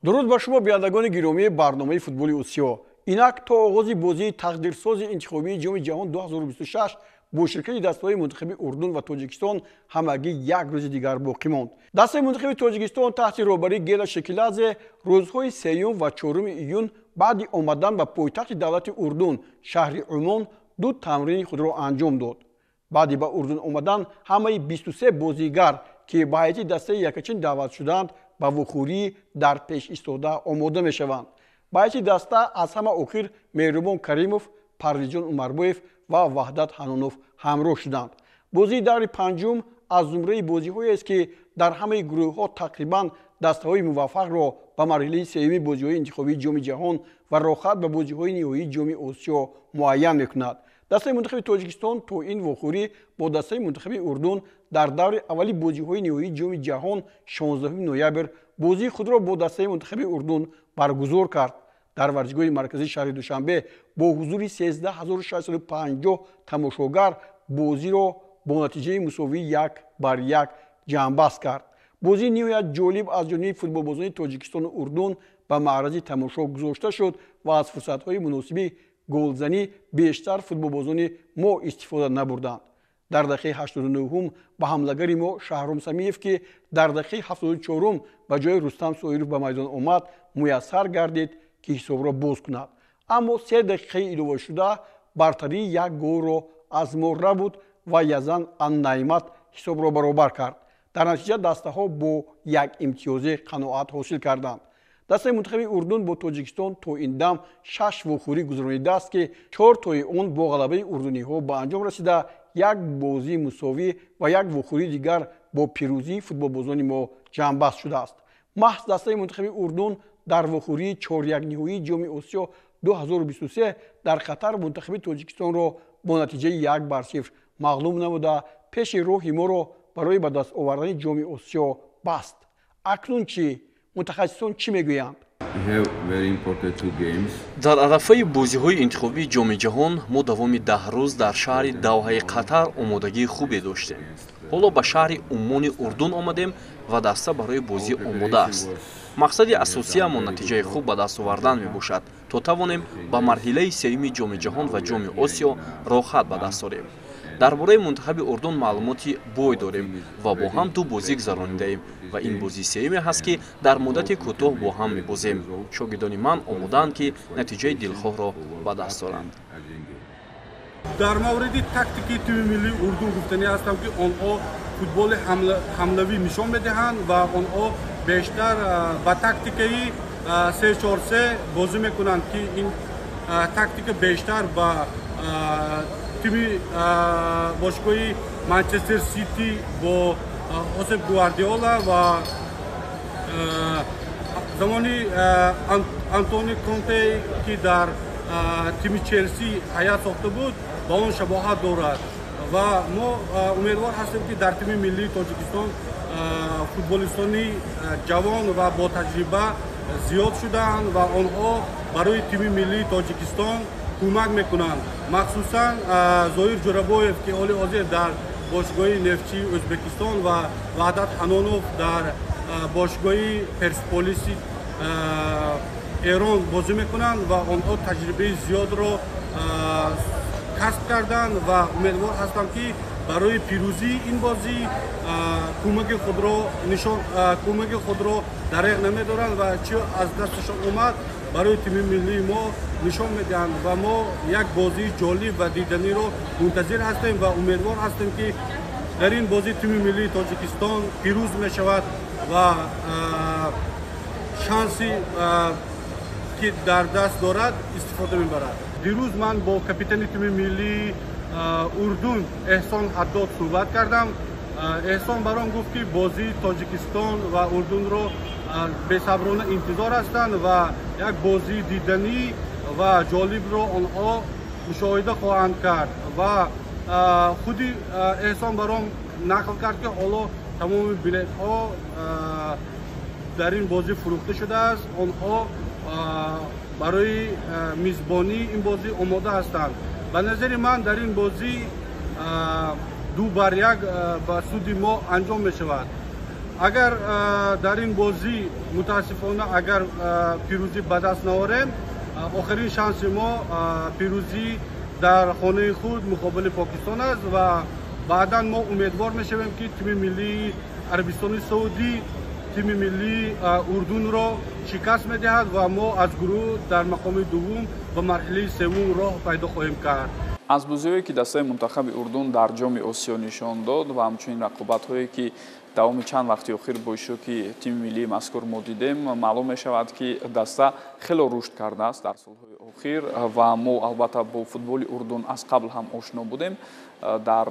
درود با شما بینندگان گرامی برنامه فوتبال آسیا. اینک تا آغاز بازی تقدیرساز انتخابی جام جهان 2026 با شرکت دسته‌های منتخب اردن و تاجیکستان همگی یک روز دیگر باقی ماند. دسته منتخب تاجیکستان تحت رهبری گیلا شکیلادзе روزهای سیوم و چهارم ایون بعد آمدن به پایتخت دولت اردن شهر عمان دو تمرین خود را انجام داد. بعد به اردن آمدن همه 23 بازیگر که به هیئت دسته یکچین دعوت شدند به وخوری در پیش ایستاده آماده می شوند. به هیئت دسته از همه آخر مهربان کریموف، پرویزجان عمرباєв و وحدت حنانوف همراه شدند. بازی در پنجم از زمره بازی‌هایی است که در همه گروه‌ها تقریباً دسته‌های موفق را به مرحله سوم بازی‌های انتخابی جام جهان و راحت به بازی‌های نهایی جام آسیا معین می‌کند. دسته منتخب تاجیکستان تو این وخوری با دسته منتخب اردن در دور اولی بازی‌های نهایی جام جهان 16 نوامبر بازی خود را با دسته منتخب اردن برگزار کرد. در ورزشگاه مرکزی شهر دوشنبه با حضور 13650 تماشاگر بازی را با نتیجه مساوی 1-1 جمع‌بست کرد. بازی نهایت جالب از جانب فوتبالبازان تاجیکستان و اردن به معرض تماشا گذاشته شد و از فرصت‌های مناسب گلزنی بیشتر فوتبالبازان ما استفاده نبردند. در دقیقه 89 به حمله‌گر ما شهرام سمیف که در دقیقه 74 به جای رستم سایروف به میدان آمد میسر گردید که حساب را باز کند. اما 3 دقیقه اضافه شده برتری یک گل را از ما ربود و یزن النعمت حساب را برابر کرد. در نتیجه دسته ها با یک امتیاز قناعت حاصل کردند. دسته منتخب اردن با تاجیکستان تا این دم 6 وخوری گذرانیده است که 4 تای آن با غلبه اردنی ها به انجام رسیده، یک بازی مساوی و یک وخوری دیگر با پیروزی فوتبالبازان ما جمع‌بست شده است. محض دسته منتخب اردن در وخوری 4-1 نهایی جام آسیا 2023 در قطر منتخب تاجیکستان را با نتیجه 1-0 مغلوب نموده پیش راه ما را برای به دست آوردن جام آسیا بست. اکنون چی؟ متخصصان چی میگویند؟ در عرفه بازی‌های انتخابی جام جهان ما دوامی 10 روز در شهر دوحه قطر آمادگی خوبی داشتیم. حالا به شهر عمان اردن آمدیم و دسته برای بازی آماده است. مقصد اساسی ما نتیجه خوب به دست آوردن میباشد تا توانیم به مرحله سوم جام جهان و جام آسیا راحت به دست آوریم. درباره منتخب اردن معلوماتی بای داریم و با هم دو بازی گذراندیم و این بازی سوم هست که در مدت کوتاه با هم میبازیم. شاگردان من آماده‌اند که نتیجه دلخواه را به دست آورند. در مورد تاکتیک تیم ملی اردن گفتنی هستم که آنها فوتبال حملوی نشان میدهند و آنها بیشتر با تاکتیکی 3-4-3 بازی میکنند که این تاکتیک بیشتر با تیم باشگاه منچستر سیتی با اوسپ گواردیولا و زمانی آنتونی کونته که در تیم چلسی حیات ساخته بود با اون شباهت دارد و ما امیدوار هستیم که در تیم ملی تاجیکستان فوتبالیستانی جوان و با تجربه زیاد شدند و آنها برای تیم ملی تاجیکستان کمک میکنند. مخصوصا ظاهر جورابویف که حال حاضر در باشگاه نفتچی ازبکستان و وحدت حنانوف در باشگاه پرسپولیس ایران بازی میکنند و آنها تجربه زیاد را کسب کردند و امیدوار هستم که برای پیروزی این بازی کمک خود را دریغ نمیدارند و چه از دستشان اومد برای تیم ملی ما نشان میدهند و ما یک بازی جالب و دیدنی رو منتظر هستیم و امیدوار هستیم که در این بازی تیم ملی تاجیکستان پیروز می شود و شانسی که در دست دارد استفاده میبرد. دیروز من با کاپیتان تیم ملی اردن احسان حداد صحبت کردم. احسان برام گفت که بازی تاجیکستان و اردن رو بی‌صبرانه انتظار هستند و یک بازی دیدنی و جالب رو آنها مشاهده خواهند کرد و خودی احسان برام نقل کرد که حالا تمام بلیط ها در این بازی فروخته شده است. آنها برای میزبانی این بازی آماده هستند. به نظر من در این بازی 2-1 به سود ما انجام می شود. агар дар ин бозӣ мутаассифона агар пирӯзӣ ба даст наорем, охирин шанси мо пирӯзӣ дар хонаи худ муқобили Покистон аст ва баъдан мо умедвор мешавем ки тими миллии Арабистони Саудӣ тими миллии Урдунро шикаст медиҳад ва мо аз гурӯҳ дар мақоми дуввум ба марҳилаи севум роҳ пайдо хоҳем кард. аз бозиҳое ки дастаи мунтахаби Урдун дар ҷоми Осиё нишон дод ва ҳамчунин рақобатҳое ки давоми чанд вақти охир бо иштироки тими миллии мазкур мо дидем, маълум мешавад ки даста хело рушд кардааст дар солҳои охир ва мо албатта бо футболи Урдун аз қабл ҳам ошно будем. дар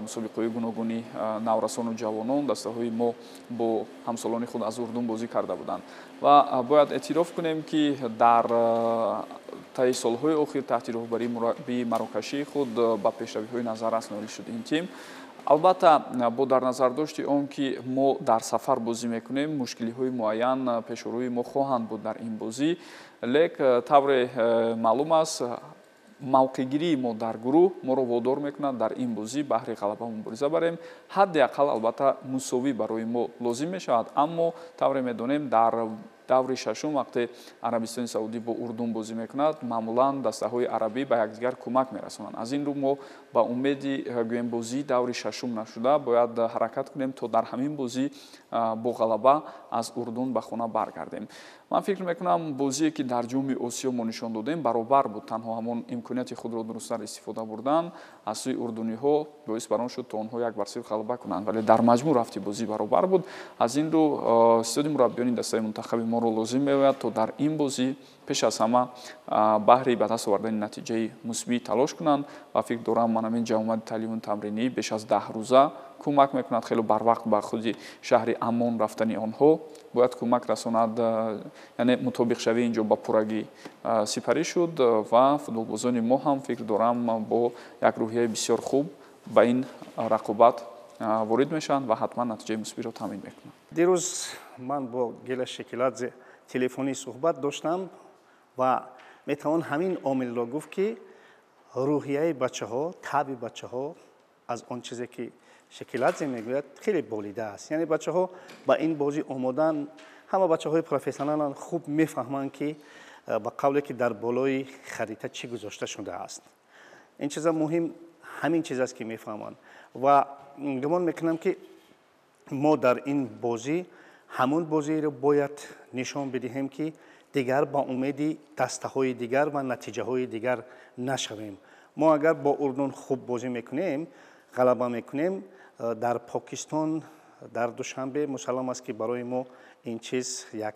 мусобиқаҳои гуногуни наврасону ҷавонон дастаҳои мо бо ҳамсолони худ аз Урдун бозӣ карда буданд ва бояд эътироф кунем ки дар таи солҳои охир таҳти роҳбарии мураббии марокашии худ ба пешравиҳои назаррас ноил шуд ин тим. албатта бо дар назардошти он ки мо дар сафар бозӣ мекунем, мушкилиҳои муайян пешорӯи мо хоҳанд буд дар ин бозӣ, лек тавре маълум аст мавқеъгирии мо дар гурӯҳ моро водор мекунад дар ин бозӣ баҳри ғалаба мубориза барем. ҳадди ақал албатта мусовӣ барои мо лозим мешавад, аммо тавре медонем дар даври шашум вақте Арабистони Саудӣ бо Урдун бозӣ мекунад, маъмулан дастаҳои арабӣ ба якдигар кӯмак мерасонанд. аз ин рӯ мо ба умеди гӯем бозии даври шашум нашуда бояд ҳаракат кунем то дар ҳамин бозӣ бо ғалаба аз Урдун ба хона баргардем. ман фикр мекунам бозие ки дар ҷоми Осиё мо нишон додем баробар буд, танҳо ҳамон имконияти худро дурусттар истифода бурдан аз сӯи урдуниҳо боис бар он шуд то онҳо 1-0 ғалаба кунанд, вале дар маҷмӯъ рафти бозӣ баробар буд. аз ин рӯ истиёди мураббиёни дастаи мунтахаби моро лозим меояд то дар ин бозӣ пеш аз ҳама баҳри ба даст овардани натиҷаи мусбӣ талош кунанд ва фикр дорам ман ҳамин ҷамъомади таълиму тамринӣ беш аз 10 рӯза кӯмак мекунад хело барвақт ба худи шаҳри Аммон рафтани онҳо бояд кӯмак расонад, яъне мутобиқшавии инҷо ба пуррагӣ сипарӣ шуд ва футболбозони мо ҳам фикр дорам бо як рӯҳияи бисёр хуб ба ин рақобат ворид мешаванд ва ҳатман натиҷаи мусбиро таъмин мекунанд. дирӯз ман бо Гела Шекеладзе телефонӣ суҳбат доштам ва метавон ҳамин омилро гуфт ки рӯҳияи бачаҳо, таби бачаҳо аз он чизе ки Шекеладзе мегӯяд хеле болида аст. яъне бачаҳо ба ин бозӣ омодан, ҳама бачаҳои профессионалан хуб мефаҳманд ки ба қавле ки дар болои харита чӣ гузошта шудааст. ин чиза муҳим ҳамин чиз аст ки мефаҳманд ва гумон мекунам ки мо дар ин бозӣ ҳамон бозиро бояд нишон бидиҳем ки дигар ба умеди дастаҳои дигар ва натиҷаҳои дигар нашавем. мо агар бо Урдун хуб бозӣ мекунем, ғалаба мекунем, дар Покистон дар душанбе мусаллам аст ки барои мо ин чиз як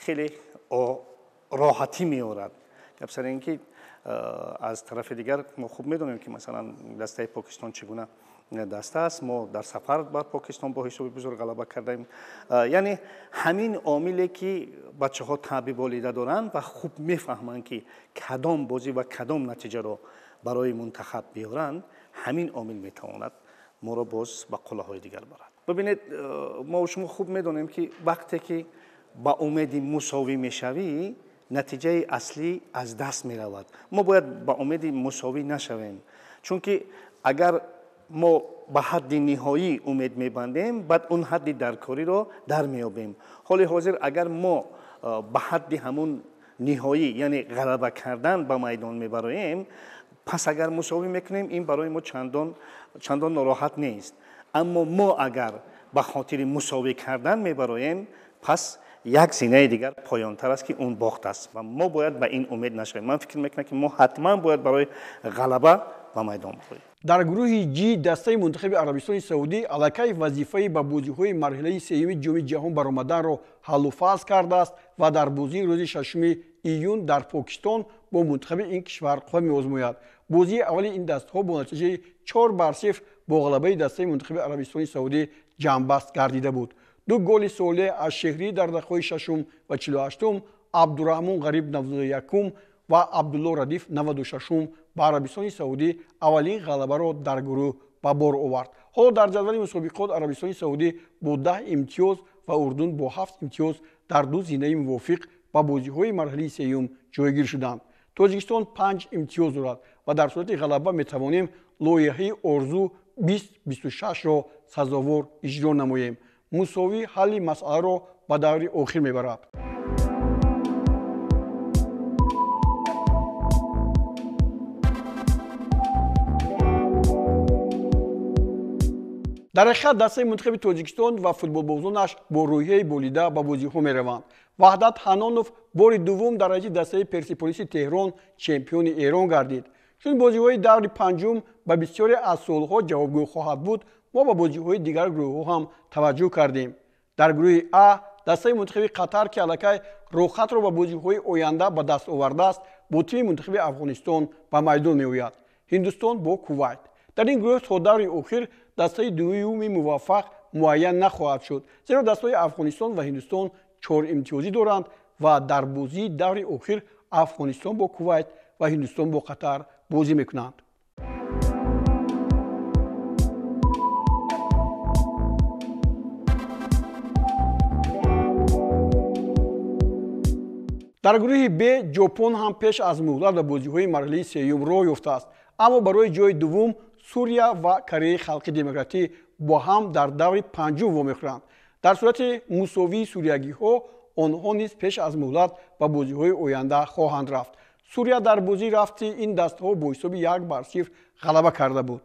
хеле роҳатӣ меорад. гап сар ин ки аз тарафи дигар мо хуб медонем ки масалан дастаи Покистон чӣ гуна даста аст. мо дар сафар бар Покистон бо ҳисоби бузург ғалаба кардем. яъне ҳамин омиле ки бачаҳо таъби болида доранд ва хуб мефаҳманд ки кадом бозӣ ва кадом натиҷаро барои мунтахаб биёранд, ҳамин омил метавонад моро боз ба қуллаҳои дигар барад. бибинед, мо шумо хуб медонем ки вақте ки ба умеди мусовӣ мешавӣ, натиҷаи аслӣ аз даст меравад. мо бояд ба умеди мусовӣ нашавем, чунки агар мо ба ҳадди ниҳоӣ умед мебандем, баъд он ҳадди даркориро дар меёбем. ҳоли ҳозир агар мо ба ҳадди ҳамун ниҳоӣ, яъне ғалаба кардан ба майдон мебароем, пас агар мусовӣ мекунем, ин барои мо чандон нороҳат нест. аммо мо агар ба хотири мусовӣ кардан мебароем, пас як зинаи дигар поёнтар аст ки он бохт аст ва мо бояд ба ин умед нашавем. ман фикр мекунам ки мо ҳатман бояд барои ғалаба ба майдон бароем. дар гурӯҳи ҷи дастаи мунтахаби Арабистони Саудӣ аллакай вазифаи ба бозиҳои марҳилаи сеюми ҷоми ҷаҳон баромаданро ҳаллу фазл кардааст ва дар бозии рӯзи 6 июн дар Покистон бо мунтахаби ин кишвар қувва меозмояд. бозии аввали ин дастаҳо бо натиҷаи 4-0 бо ғалабаи дастаи мунтахаби Арабистони Саудӣ ҷамъбаст гардида буд. ду голи солеҳ аз Шеҳрӣ дар дақиқаҳои 6 ва 48, Абдураҳмон Ғариб 91 ва Абдулло Радиф 96 ба Арабистони Саудӣ аввалин ғалабаро дар гурӯҳ ба бор овард. ҳоло дар ҷадвали мусобиқот Арабистони Саудӣ бо 10 имтиёз ва Урдун бо 7 имтиёз дар ду зинаи мувофиқ ба бозиҳои марҳилаи сеюм ҷойгир шуданд. Тоҷикистон 5 имтиёз дорад ва дар сурати ғалаба метавонем лоиҳаи орзу 2026-ро сазовор иҷро намоем. мусовӣ ҳалли масъаларо ба даври охир мебарад. дар ҳақиқат дастаи мунтахаби тоҷикистон ва футболбозонаш бо рӯҳияи болида ба бозиҳо мераванд. ваҳдат ҳанонов бори дуввум дар ҳайати дастаи персеполиси теҳрон чемпиони эрон гардид. чун бозиҳои даври панҷум ба бисёре аз суолҳо ҷавобгӯ хоҳад буд, мо ба бозиҳои дигар гурӯҳҳо ҳам таваҷҷӯҳ кардем. дар гурӯҳи А дастаи мунтахаби қатар ки аллакай рохатро ба бозиҳои оянда ба даст овардааст, бо тими мунтахаби афғонистон ба майдон меояд. ҳиндустон бо кувайт. дар ин гурӯҳ то даври охир дастаи дуюми муваффақ муайян нахоҳад шуд, зеро дастаҳои афғонистон ва ҳиндустон 4 имтиёзӣ доранд ва дар бозии даври охир афғонистон бо кувайт ва ҳиндустон бо қатар бозӣ мекунанд. дар гурӯҳи Б ҷопон ҳам пеш аз муҳлат ба бозиҳои марҳилаи сеюм роҳ ёфтааст, аммо барои ҷои дуввум Сурия ва Кореяи Халқи Демократӣ бо ҳам дар даври панҷум вомехӯранд. дар сурати мусовии суриягиҳо онҳо низ пеш аз муҳлат ба бозиҳои оянда хоҳанд рафт. Сурия дар бозии рафти ин дастаҳо бо ҳисоби 1-0 ғалаба карда буд.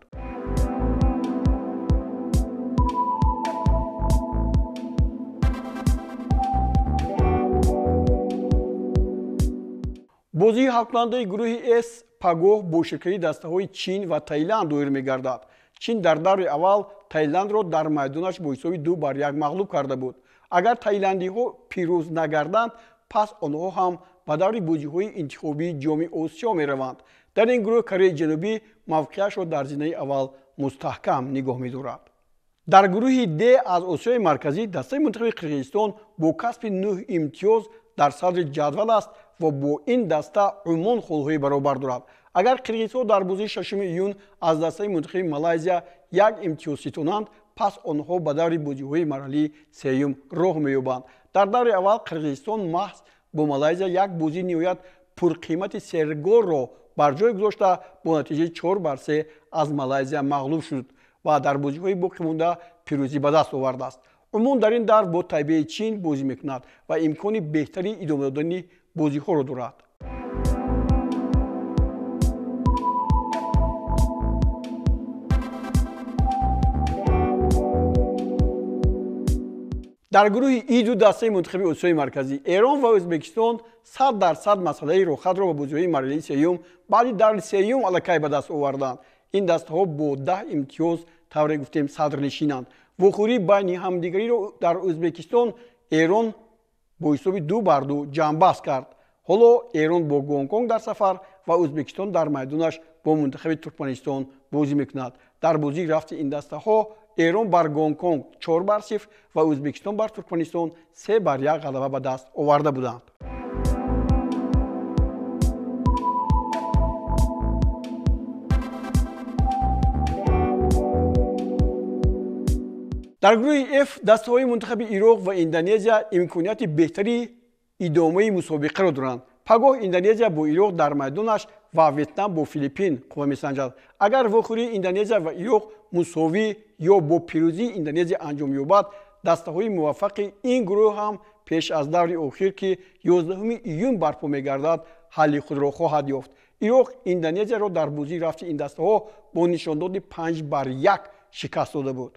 бозии ҳалкунандаи гурӯҳи С пагоҳ бо ширкати дастаҳои Чин ва Таиланд доир мегардад. Чин дар даври аввал Таиландро дар майдонаш бо ҳисоби 2-1 мағлуб карда буд. агар таиландиҳо пирӯз нагарданд, пас онҳо ҳам ба даври бозиҳои интихобии ҷоми Осиё мераванд. дар ин гурӯҳ Кореяи Ҷанубӣ мавқеашро дар зинаи аввал мустаҳкам нигоҳ медорад. дар гурӯҳи Д аз Осиёи марказӣ дастаи мунтахаби Қирғизистон бо касби 9 имтиёз дар садри ҷадвал аст ва бо ин даста Умон холҳои баробар дорад. агар қирғизҳо дар бозии 6 июн аз дастаи мунтахаби Малайзия 1 имтиёз ситонанд, пас онҳо ба даври бозиҳои марҳилаи сеюм роҳ меёбанд. дар даври аввал Қирғизистон маҳз бо Малайзия як бозии ниҳоят пурқимати серголро бар ҷой гузошта бо натиҷаи 4-3 аз Малайзия мағлуб шуд ва дар бозиҳои боқӣ монда пирӯзӣ ба даст овардааст. Умон дар ин давр бо Тайбеи Чин бозӣ мекунад ва имкони беҳтари идома додани бозиҳоро дорад. дар гурӯҳи И-ду дастаи мунтахаби Осиёи марказӣ Эрон ва Ӯзбекистон 100% масъалаи рохатро ба бозиҳои марҳилаи сеюм баъди даври сеюм аллакай ба даст оварданд. ин дастаҳо бо 10 имтиёз тавре гуфтем садрнишинанд. вохӯрии байни ҳамдигариро дар Ӯзбекистон Эрон бо ҳисоби 2-2 ҷамъбаст кард. ҳоло Эрон бо Гонконг дар сафар ва Ӯзбекистон дар майдонаш бо мунтахаби Туркманистон бозӣ мекунад. дар бозии рафти ин дастаҳо Эрон бар Гонконг 4-0 ва Ӯзбекистон бар Туркманистон 3-1 ғалаба ба даст оварда буданд. дар гурӯҳи F дастаҳои мунтахаби Ироқ ва Индонезия имконияти беҳтари идомаи мусобиқаро доранд. пагоҳ Индонезия бо Ироқ дар майдонаш ва Ветнам бо Филиппин қува месанҷад. агар вохӯрии Индонезия ва Ироқ мусовӣ ё бо пирӯзии Индонезия анҷом ёбад, дастаҳои муваффақи ин гурӯҳ ҳам пеш аз даври охир ки 11 июн барпо мегардад, ҳалли худро хоҳад ёфт. Ироқ Индонезияро дар бозии рафти ин дастаҳо бо нишондоди 5-1 шикаст дода буд.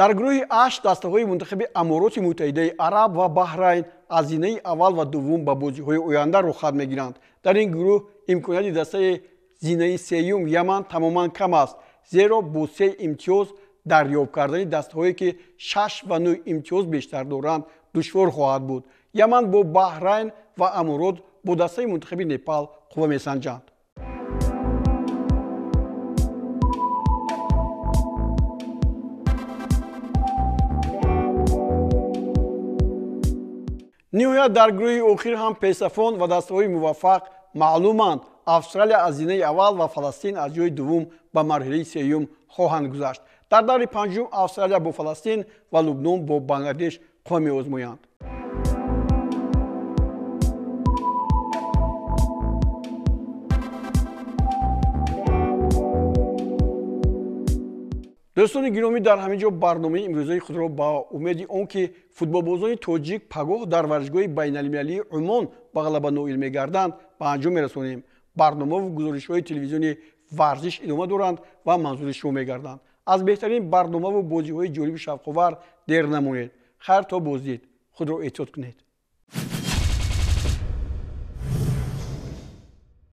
дар гурӯҳи H дастаҳои мунтахаби Амороти Муттаҳидаи Араб ва Баҳрайн аз зинаи аввал ва дуввум ба бозиҳои оянда рухат мегиранд. дар ин гурӯҳ имконияти дастаи зинаи сеюм Яман тамоман кам аст, зеро бо 3 имтиёз дарёб кардани дастаҳое ки 6 ва 9 имтиёз бештар доранд душвор хоҳад буд. Яман бо Баҳрайн ва Аморот бо дастаи мунтахаби Непал қува месанҷанд. ниҳоят дар гурӯҳи охир ҳам песафон ва дастаҳои муваффақ маълуманд. Австралия аз зинаи аввал ва Фаластин аз ҷои дуввум ба марҳилаи сеюм хоҳанд гузашт. дар даври панҷум Австралия бо Фаластин ва Лубнон бо Бангладеш қува меозмоянд. دوستان گرامی در همین جا برنامه امروزی خود را با امید آنکه فوتبالبازان تاجیک پگاه در ورزشگاه بین‌المللی عمان به غلبه نائل می‌گردند به انجام می‌رسانیم. برنامه و گزارش‌های تلویزیونی ورزش ادامه دارند و منظور شما می‌گردند. از بهترین برنامه و بازی‌های جالب شوق‌آور دیر نمانید. خیر تا بازدید. خود را احتیاط کنید.